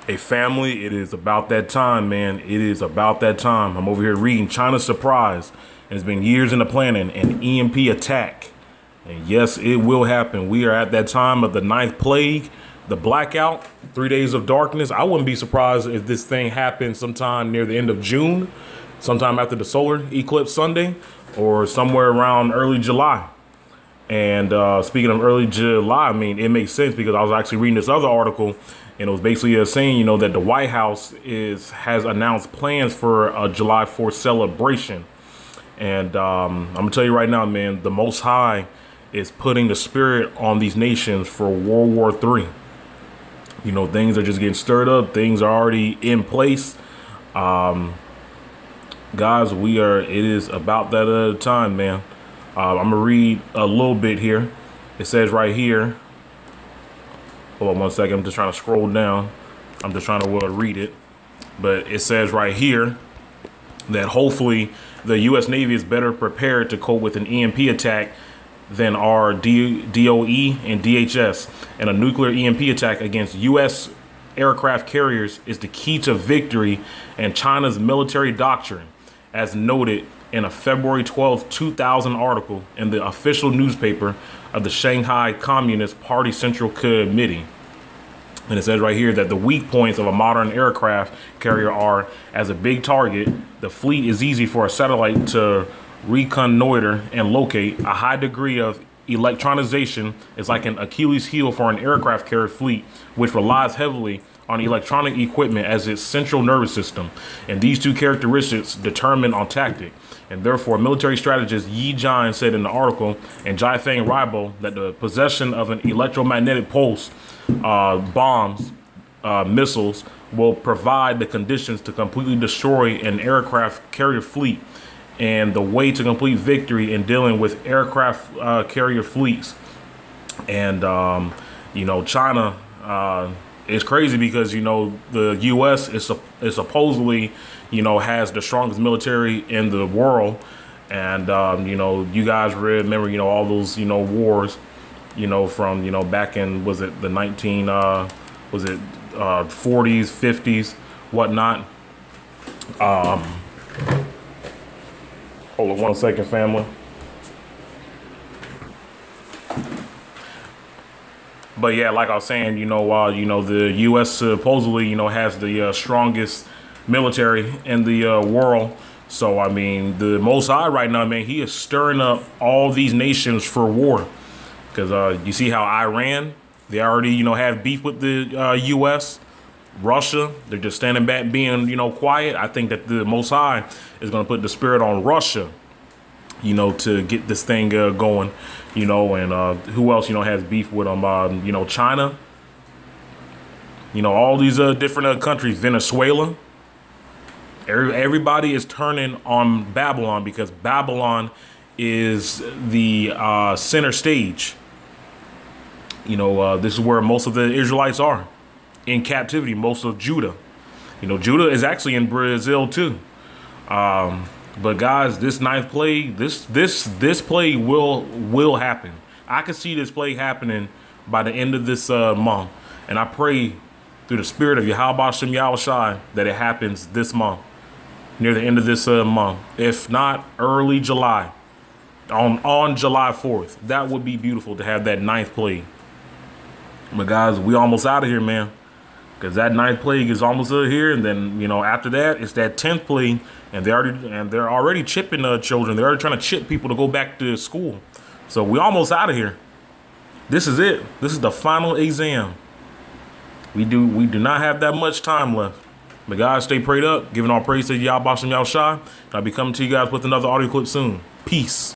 Hey family, it is about that time, man. It is about that time. I'm over here reading China's surprise. It's been years in the planning, an EMP attack. And yes, it will happen. We are at that time of the ninth plague, the blackout, 3 days of darkness. I wouldn't be surprised if this thing happened sometime near the end of June, sometime after the solar eclipse Sunday, or somewhere around early July. And speaking of early July, I mean, it makes sense because I was actually reading this other article, and it was basically saying, you know, that the White House has announced plans for a July 4th celebration. And I'm gonna tell you right now, man, the Most High is putting the spirit on these nations for World War III. You know, things are just getting stirred up. Things are already in place. Guys, it is about that time, man. I'm gonna read a little bit here. It says right here, hold on one second, I'm just trying to scroll down. I'm just trying to read it. But it says right here that hopefully the U.S. Navy is better prepared to cope with an EMP attack than our DOE and DHS. And a nuclear EMP attack against U.S. aircraft carriers is the key to victory and China's military doctrine, as noted in a February 12, 2000 article in the official newspaper of the Shanghai Communist Party Central Committee. And it says right here that the weak points of a modern aircraft carrier are, as a big target, the fleet is easy for a satellite to reconnoiter and locate. A high degree of electronization is like an Achilles heel for an aircraft carrier fleet, which relies heavily on electronic equipment as its central nervous system. And these two characteristics determine on tactic. And therefore, military strategist Yi Jian said in the article, and Jai Fang Ribo, that the possession of an electromagnetic pulse, bombs, missiles, will provide the conditions to completely destroy an aircraft carrier fleet. And the way to complete victory in dealing with aircraft carrier fleets. And, you know, China, it's crazy because, you know, the U.S. is supposedly, you know, has the strongest military in the world. And, you know, you guys remember, you know, all those, you know, wars, you know, from, you know, back in, was it the 40s, 50s, whatnot. Hold on one second, family. But yeah, like I was saying, you know, the U.S. supposedly, you know, has the strongest military in the world. So, I mean, the Most High right now, man, he is stirring up all these nations for war. Because you see how Iran, they already, you know, have beef with the U.S. Russia, they're just standing back being, you know, quiet. I think that the Most High is going to put the spirit on Russia, you know, to get this thing going, you know. And who else, you know, has beef with them? You know, China, you know, all these different countries, Venezuela. Everybody is turning on Babylon because Babylon is the center stage. You know, this is where most of the Israelites are in captivity, most of Judah. You know, Judah is actually in Brazil too. But guys, this ninth plague, this plague will happen. I can see this plague happening by the end of this month. And I pray through the spirit of Yahweh Shem Yahushai that it happens this month, near the end of this month. If not, early July, on July 4th. That would be beautiful to have that ninth plague. But guys, we almost out of here, man. Because that ninth plague is almost here, and then, you know, after that, it's that 10th plague, and they're already chipping children. They're already trying to chip people to go back to school. So we almost out of here. This is it. This is the final exam. We do not have that much time left. But guys, stay prayed up, giving all praise to Yahweh Shem Yahushai. I'll be coming to you guys with another audio clip soon. Peace.